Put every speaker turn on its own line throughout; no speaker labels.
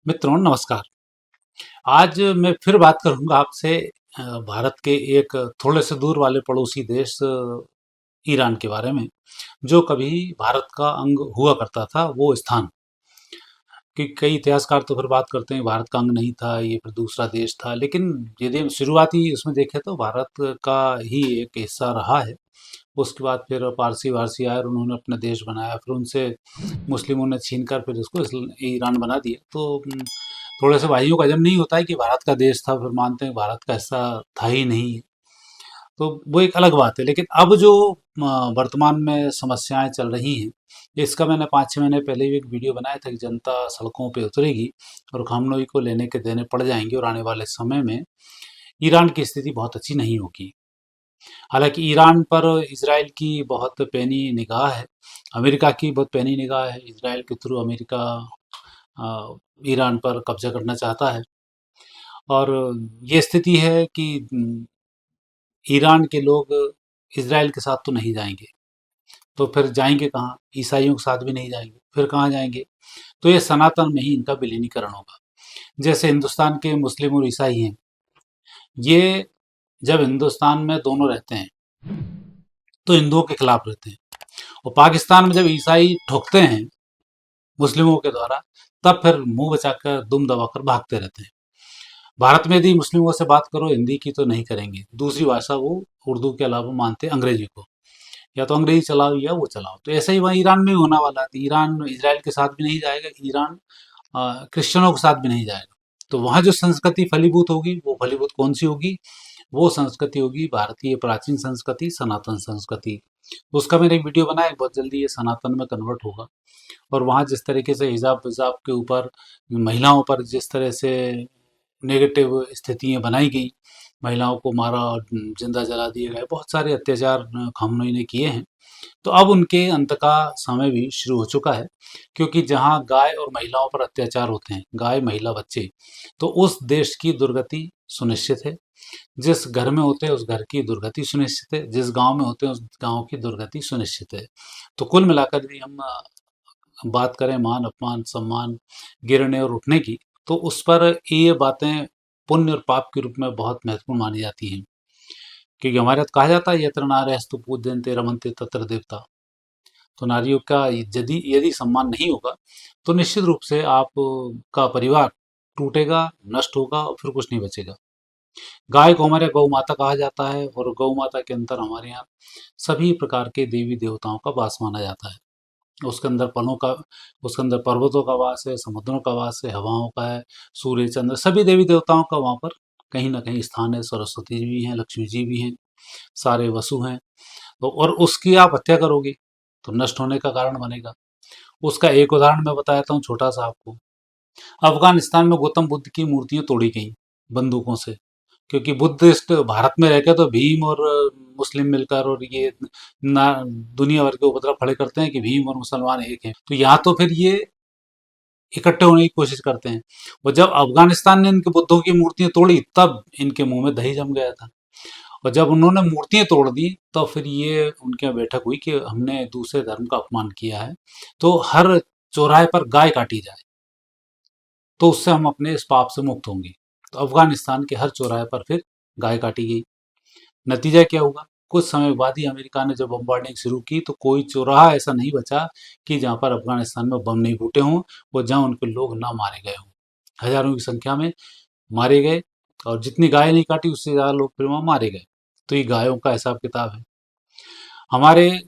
मित्रों नमस्कार। आज मैं फिर बात करूंगा आपसे भारत के एक थोड़े से दूर वाले पड़ोसी देश ईरान के बारे में, जो कभी भारत का अंग हुआ करता था वो स्थान। कि कई इतिहासकार तो फिर बात करते हैं भारत का अंग नहीं था, ये फिर दूसरा देश था, लेकिन यदि हम शुरुआती उसमें देखें तो भारत का ही एक हिस्सा रहा है। उसके बाद फिर पारसी वारसी आए और उन्होंने अपना देश बनाया, फिर उनसे मुस्लिमों ने छीन कर फिर इसको ईरान बना दिया। तो थोड़े से भाइयों का हजम नहीं होता है कि भारत का देश था, फिर मानते हैं भारत का हिस्सा था ही नहीं। तो वो एक अलग बात है। लेकिन अब जो वर्तमान में समस्याएं चल रही हैं, इसका मैंने 5-6 महीने पहले भी एक वीडियो बनाया था कि जनता सड़कों पे उतरेगी और खामनोई को लेने के देने पड़ जाएंगे और आने वाले समय में ईरान की स्थिति बहुत अच्छी नहीं होगी। हालांकि ईरान पर इसराइल की बहुत पैनी निगाह है, अमेरिका की बहुत पैनी निगाह है। इसराइल के थ्रू अमेरिका ईरान पर कब्जा करना चाहता है। और ये स्थिति है कि ईरान के लोग इसराइल के साथ तो नहीं जाएंगे, तो फिर जाएंगे कहाँ? ईसाइयों के साथ भी नहीं जाएंगे, फिर कहाँ जाएंगे? तो ये सनातन में ही इनका विलीनीकरण होगा। जैसे हिंदुस्तान के मुस्लिम और ईसाई हैं, ये जब हिंदुस्तान में दोनों रहते हैं तो हिंदुओं के खिलाफ रहते हैं, और पाकिस्तान में जब ईसाई ठोकते हैं मुस्लिमों के द्वारा, तब फिर मुंह बचाकर दुम दबाकर भागते रहते हैं। भारत में यदि मुस्लिमों से बात करो हिंदी की तो नहीं करेंगे, दूसरी भाषा वो उर्दू के अलावा मानते हैं अंग्रेजी को। या तो अंग्रेजी चलाओ या वो चलाओ। तो ऐसा ही वहाँ ईरान में भी होने वाला है। तो ईरान इसराइल के साथ भी नहीं जाएगा, ईरान क्रिश्चियनों के साथ भी नहीं जाएगा। तो वहाँ जो संस्कृति फलीभूत होगी वो फलीभूत कौन सी होगी? वो संस्कृति होगी भारतीय प्राचीन संस्कृति, सनातन संस्कृति। उसका मैंने एक वीडियो बनाया, बहुत जल्दी ये सनातन में कन्वर्ट होगा। और वहाँ जिस तरीके से हिजाब विजाब के ऊपर, महिलाओं पर जिस तरह से नेगेटिव स्थितियाँ बनाई गई, महिलाओं को मारा और जिंदा जला दिए गए, बहुत सारे अत्याचार खामनोई ने किए हैं। तो अब उनके अंत का समय भी शुरू हो चुका है, क्योंकि जहाँ गाय और महिलाओं पर अत्याचार होते हैं, गाय महिला बच्चे, तो उस देश की दुर्गति सुनिश्चित है। जिस घर में होते हैं उस घर की दुर्गति सुनिश्चित है, जिस गांव में होते हैं उस गांव की दुर्गति सुनिश्चित है। तो कुल मिलाकर यदि हम बात करें मान अपमान सम्मान गिरने और उठने की, तो उस पर ये बातें पुण्य और पाप के रूप में बहुत महत्वपूर्ण मानी जाती हैं। क्योंकि हमारे यहाँ तो कहा जाता है यत्र नार्यस्तु पूज्यन्ते रमन्ते तत्र देवता। तो नारियों का यदि यदि सम्मान नहीं होगा तो निश्चित रूप से आप का परिवार टूटेगा, नष्ट होगा और फिर कुछ नहीं बचेगा। गाय को हमारे गौ माता कहा जाता है, और गौ माता के अंदर हमारे यहाँ सभी प्रकार के देवी देवताओं का वास माना जाता है। उसके अंदर फलों का, उसके अंदर पर्वतों का वास है, समुद्रों का वास है, हवाओं का है, सूर्य चंद्र सभी देवी देवताओं का वहाँ पर कहीं ना कहीं स्थान है। सरस्वती जी भी हैं, लक्ष्मी जी भी हैं, सारे वसु हैं। तो और उसकी आप हत्या करोगे तो नष्ट होने का कारण बनेगा। उसका एक उदाहरण मैं बताता हूँ छोटा सा आपको। अफगानिस्तान में गौतम बुद्ध की मूर्तियां तोड़ी गई बंदूकों से, क्योंकि बुद्धिस्ट भारत में रहकर तो भीम और मुस्लिम मिलकर और ये ना दुनिया भर के उपद्रव खड़े करते हैं कि भीम और मुसलमान एक हैं। तो यहाँ तो फिर ये इकट्ठे होने की कोशिश करते हैं। और जब अफगानिस्तान ने इनके बुद्धों की मूर्तियां तोड़ी तब इनके मुंह में दही जम गया था। और जब उन्होंने मूर्तियां तोड़ दी तो फिर ये उनके यहाँ बैठक हुई कि हमने दूसरे धर्म का अपमान किया है, तो हर चौराहे पर गाय काटी जाए, तो उससे हम अपने इस पाप से मुक्त होंगे। तो अफगानिस्तान के हर चौराहे पर फिर गाय काटी गई। नतीजा क्या हुआ? कुछ समय बाद ही अमेरिका ने जब बम्बार्डिंग शुरू की तो कोई चौराहा ऐसा नहीं बचा कि जहाँ पर अफगानिस्तान में बम नहीं फूटे हों और जहाँ उनके लोग ना मारे गए हों। हजारों की संख्या में मारे गए, और जितनी गाय नहीं काटी उससे ज़्यादा लोग फिर वहाँ मारे गए। तो ये गायों का हिसाब किताब है। हमारे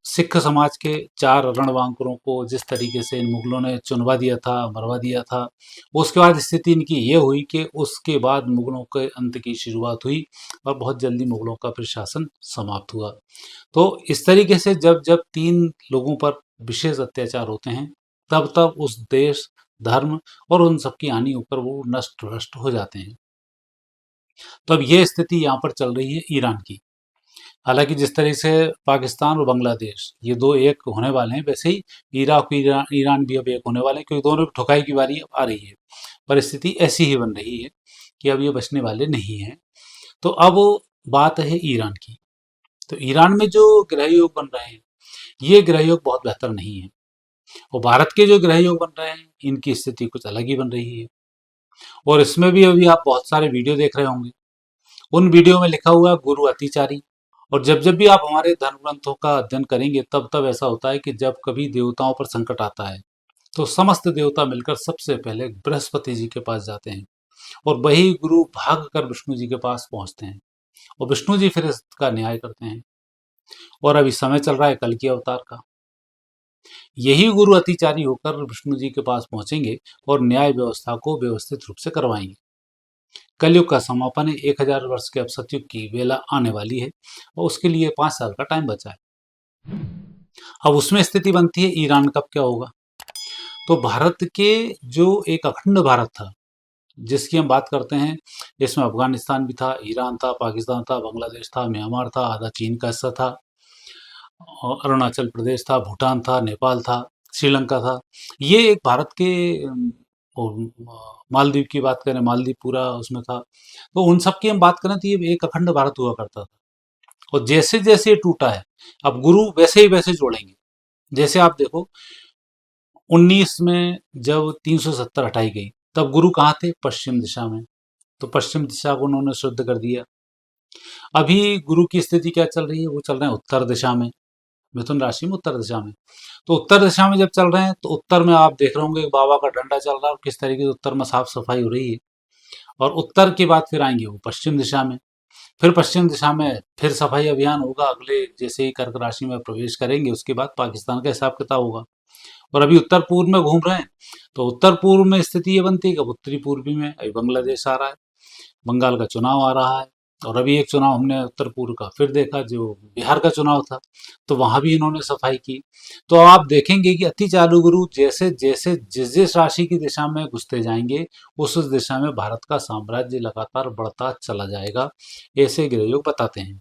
सिख समाज के 4 रणबांकुरों को जिस तरीके से इन मुगलों ने चुनवा दिया था, मरवा दिया था, उसके बाद स्थिति इनकी ये हुई कि उसके बाद मुगलों के अंत की शुरुआत हुई और बहुत जल्दी मुगलों का फिर शासन समाप्त हुआ। तो इस तरीके से जब जब 3 लोगों पर विशेष अत्याचार होते हैं, तब तब उस देश, धर्म और उन सबकी हानि होकर वो नष्ट भ्रष्ट हो जाते हैं। तो अब ये स्थिति यहाँ पर चल रही है ईरान की। हालांकि जिस तरह से पाकिस्तान और बांग्लादेश ये दो एक होने वाले हैं, वैसे ही इराक ईरान ईरान भी अब एक होने वाले हैं, क्योंकि दोनों की ठुकाई की बारी अब आ रही है। परिस्थिति ऐसी ही बन रही है कि अब ये बचने वाले नहीं हैं। तो अब बात है ईरान की। तो ईरान में जो गृह योग बन रहे हैं, ये गृह योग बहुत बेहतर नहीं है। और भारत के जो ग्रह योग बन रहे हैं इनकी स्थिति कुछ अलग ही बन रही है। और इसमें भी अभी आप बहुत सारे वीडियो देख रहे होंगे, उन वीडियो में लिखा हुआ है गुरु अतिचारी। और जब जब भी आप हमारे धर्म ग्रंथों का अध्ययन करेंगे तब तब ऐसा होता है कि जब कभी देवताओं पर संकट आता है तो समस्त देवता मिलकर सबसे पहले बृहस्पति जी के पास जाते हैं और वही गुरु भाग कर विष्णु जी के पास पहुंचते हैं और विष्णु जी फिर इसका न्याय करते हैं। और अभी समय चल रहा है कल की अवतार का, यही गुरु अतिचारी होकर विष्णु जी के पास पहुंचेंगे और न्याय व्यवस्था को व्यवस्थित रूप से करवाएंगे। कलयुग का समापन है, 1000 वर्ष के अब सतयुग की वेला आने वाली है और उसके लिए 5 साल का टाइम बचा है। अब उसमें स्थिति बनती है ईरान कब क्या होगा। तो भारत के जो एक अखंड भारत था जिसकी हम बात करते हैं, इसमें अफगानिस्तान भी था, ईरान था, पाकिस्तान था, बांग्लादेश था, म्यांमार था, आधा चीन का हिस्सा था, और अरुणाचल प्रदेश था, भूटान था, नेपाल था, श्रीलंका था। ये एक भारत के मालदीव की बात करें, मालदीव पूरा उसमें था। तो उन सब की हम बात करें तो ये एक अखंड भारत हुआ करता था। और जैसे जैसे ये टूटा है अब गुरु वैसे ही वैसे जोड़ेंगे। जैसे आप देखो 19 में जब 370 हटाई गई तब गुरु कहाँ थे? पश्चिम दिशा में। तो पश्चिम दिशा को उन्होंने शुद्ध कर दिया। अभी गुरु की स्थिति क्या चल रही है? वो चल रहे हैं उत्तर दिशा में, मिथुन राशि में, उत्तर दिशा में। तो उत्तर दिशा में जब चल रहे हैं तो उत्तर में आप देख रहे होंगे बाबा का डंडा चल रहा है और किस तरीके से उत्तर में साफ सफाई हो रही है। और उत्तर के बाद फिर आएंगे वो पश्चिम दिशा में, फिर पश्चिम दिशा में फिर सफाई अभियान होगा। अगले जैसे ही कर्क राशि में प्रवेश करेंगे उसके बाद पाकिस्तान का हिसाब किताब होगा। और अभी उत्तर पूर्व में घूम रहे हैं तो उत्तर पूर्व में स्थिति ये बनती है कि उत्तरी पूर्वी में अभी बांग्लादेश आ रहा है, बंगाल का चुनाव आ रहा है। और अभी एक चुनाव हमने उत्तर पूर्व का फिर देखा जो बिहार का चुनाव था, तो वहां भी इन्होंने सफाई की। तो आप देखेंगे कि अति चालू गुरु जैसे जैसे जिस जिस राशि की दिशा में घुसते जाएंगे उस दिशा में भारत का साम्राज्य लगातार बढ़ता चला जाएगा, ऐसे ग्रहयोग बताते हैं।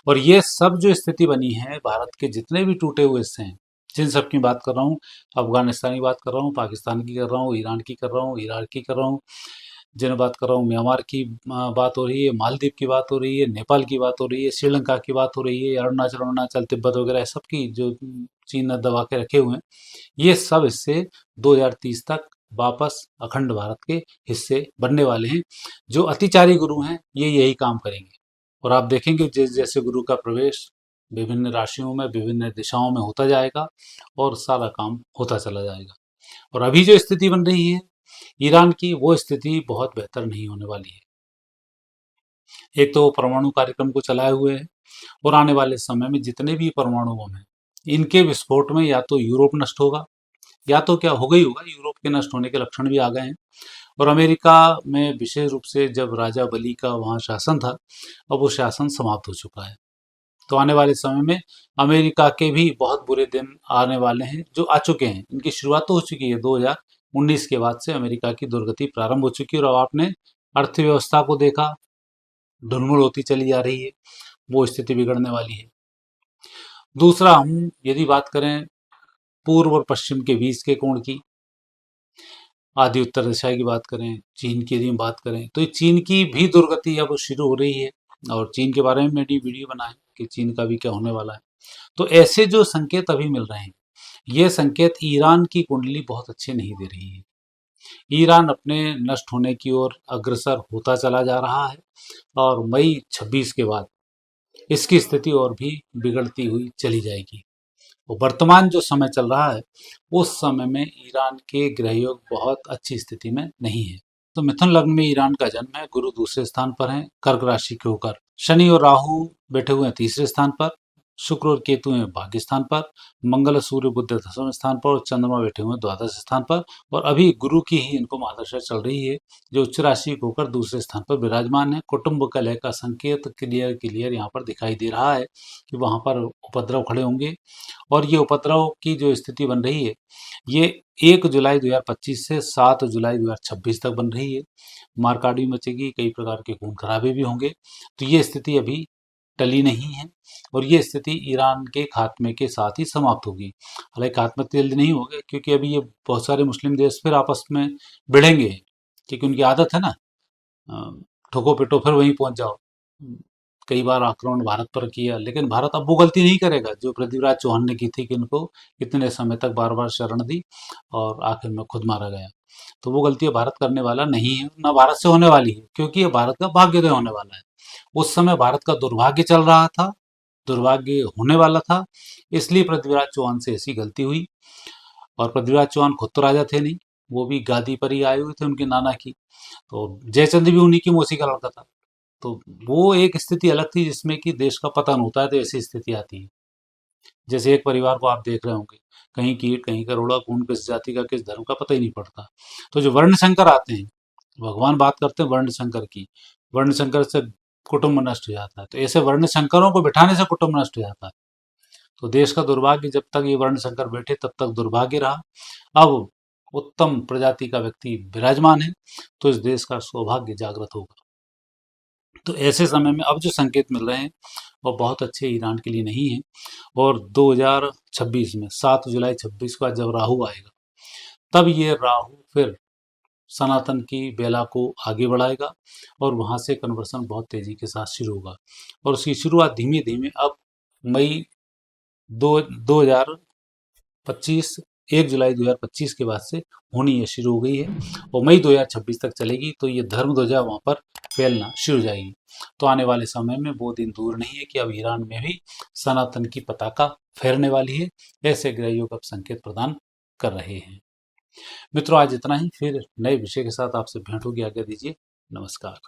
और ये सब जो स्थिति बनी है भारत के जितने भी टूटे हुए हिस्से हैं, जिन सब की बात कर रहा हूँ, अफगानिस्तान की बात कर रहा हूँ, पाकिस्तान की कर रहा हूँ, ईरान की कर रहा हूँ, इराक की कर रहा हूँ, जिन बात कर रहा हूँ, म्यांमार की बात हो रही है, मालदीव की बात हो रही है, नेपाल की बात हो रही है, श्रीलंका की बात हो रही है, अरुणाचल अरुणाचल तिब्बत वगैरह सबकी जो चीन ने दबा के रखे हुए हैं, ये सब हिस्से 2030 तक वापस अखंड भारत के हिस्से बनने वाले हैं। जो अतिचारी गुरु हैं ये यही काम करेंगे। और आप देखेंगे जैसे जैसे गुरु का प्रवेश विभिन्न राशियों में विभिन्न दिशाओं में होता जाएगा और सारा काम होता चला जाएगा। और अभी जो स्थिति बन रही है ईरान की, वो स्थिति बहुत बेहतर नहीं होने वाली है। एक तो वो परमाणु कार्यक्रम को चलाए हुए है और आने वाले समय में जितने भी परमाणु बम हैं इनके विस्फोट में या तो यूरोप नष्ट होगा या तो क्या होगा ही होगा, यूरोप के नष्ट होने के लक्षण भी आ गए हैं। और अमेरिका में विशेष रूप से जब राजा बली का वहाँ शासन था अब वो शासन समाप्त हो चुका है। तो आने वाले समय में अमेरिका के भी बहुत बुरे दिन आने वाले हैं, जो आ चुके हैं। इनकी शुरुआत तो हो चुकी है, 2019 के बाद से अमेरिका की दुर्गति प्रारंभ हो चुकी है और अब आपने अर्थव्यवस्था को देखा, ढुलमुल होती चली जा रही है, वो स्थिति बिगड़ने वाली है। दूसरा, हम यदि बात करें पूर्व और पश्चिम के बीच के कोण की, आदि उत्तर दिशा की बात करें, चीन की यदि हम बात करें तो चीन की भी दुर्गति अब शुरू हो रही है और चीन के बारे में मैंने वीडियो बनाए कि चीन का भी क्या होने वाला है। तो ऐसे जो संकेत अभी मिल रहे हैं ये संकेत ईरान की कुंडली बहुत अच्छे नहीं दे रही है। ईरान अपने नष्ट होने की ओर अग्रसर होता चला जा रहा है और मई 26 के बाद इसकी स्थिति और भी बिगड़ती हुई चली जाएगी। और वर्तमान जो समय चल रहा है उस समय में ईरान के ग्रहयोग बहुत अच्छी स्थिति में नहीं है। तो मिथुन लग्न में ईरान का जन्म है, गुरु दूसरे स्थान पर है कर्क राशि के होकर, शनि और राहु बैठे हुए हैं तीसरे स्थान पर, शुक्र और केतु हैं भाग्य स्थान पर, मंगल सूर्य बुध दसवें स्थान पर और चंद्रमा बैठे हुए हैं द्वादश स्थान पर। और अभी गुरु की ही इनको महादशा चल रही है जो उच्च राशि को होकर दूसरे स्थान पर विराजमान है। कुटुंब कलह का संकेत क्लियर क्लियर यहाँ पर दिखाई दे रहा है कि वहां पर उपद्रव खड़े होंगे। और ये उपद्रव की जो स्थिति बन रही है ये 1 जुलाई 2025 से 7 जुलाई 2026 तक बन रही है। मारकाट भी मचेगी, कई प्रकार के खून खराबे भी होंगे। तो ये स्थिति अभी टली नहीं है और ये स्थिति ईरान के खात्मे के साथ ही समाप्त होगी। हालांकि खात्मा तो जल्दी नहीं होगा क्योंकि अभी ये बहुत सारे मुस्लिम देश फिर आपस में भिड़ेंगे, क्योंकि उनकी आदत है ना, ठोको पिटो फिर वहीं पहुंच जाओ। कई बार आक्रमण भारत पर किया, लेकिन भारत अब वो गलती नहीं करेगा जो पृथ्वीराज चौहान ने की थी कि इनको इतने समय तक बार बार शरण दी और आखिर में खुद मारा गया। तो वो गलती भारत करने वाला नहीं है, ना भारत से होने वाली है, क्योंकि ये भारत का भाग्योदय होने वाला है। उस समय भारत का दुर्भाग्य चल रहा था, दुर्भाग्य होने वाला था, इसलिए पृथ्वीराज चौहान से ऐसी गलती हुई। और पृथ्वीराज चौहान खुद तो राजा थे नहीं, वो भी गादी पर ही आए हुए थे उनके नाना की। तो जयचंद भी उन्हीं की मौसी का लड़का था। तो वो एक स्थिति अलग थी जिसमें कि देश का पतन होता है, तो ऐसी स्थिति आती है। जैसे एक परिवार को आप देख रहे होंगे, कहीं कीट कहीं करोड़ा, कौन किस जाति का किस धर्म का पता ही नहीं पड़ता। तो जो वर्ण संकर आते हैं, भगवान बात करते हैं वर्ण संकर की, वर्ण संकर से कुटुंब नष्ट हो जाता है, तो ऐसे वर्ण संकरों को बिठाने से कुटुंब नष्ट हो जाता है। तो देश का दुर्भाग्य, जब तक ये वर्ण संकर बैठे तब तक दुर्भाग्य रहा। अब उत्तम प्रजाति का व्यक्ति विराजमान है, तो इस देश का सौभाग्य जागृत होगा। तो ऐसे समय में अब जो संकेत मिल रहे हैं वो बहुत अच्छे ईरान के लिए नहीं है। और 2026 में 7 जुलाई 26 को जब राहु आएगा, तब ये राहु फिर सनातन की बेला को आगे बढ़ाएगा और वहाँ से कन्वर्सन बहुत तेजी के साथ शुरू होगा। और उसकी शुरुआत धीमे धीमे अब मई 2025, 1 जुलाई 2025 के बाद से होनी है, शुरू हो गई है और मई 2026 तक चलेगी। तो ये धर्म ध्वजा वहाँ पर फैलना शुरू हो जाएगी। तो आने वाले समय में वो दिन दूर नहीं है कि अब ईरान में भी सनातन की पताका फहरने वाली है। ऐसे ग्रहयोग अब संकेत प्रदान कर रहे हैं। मित्रों, आज इतना ही, फिर नए विषय के साथ आपसे भेंट होगी। आज्ञा दीजिए। नमस्कार।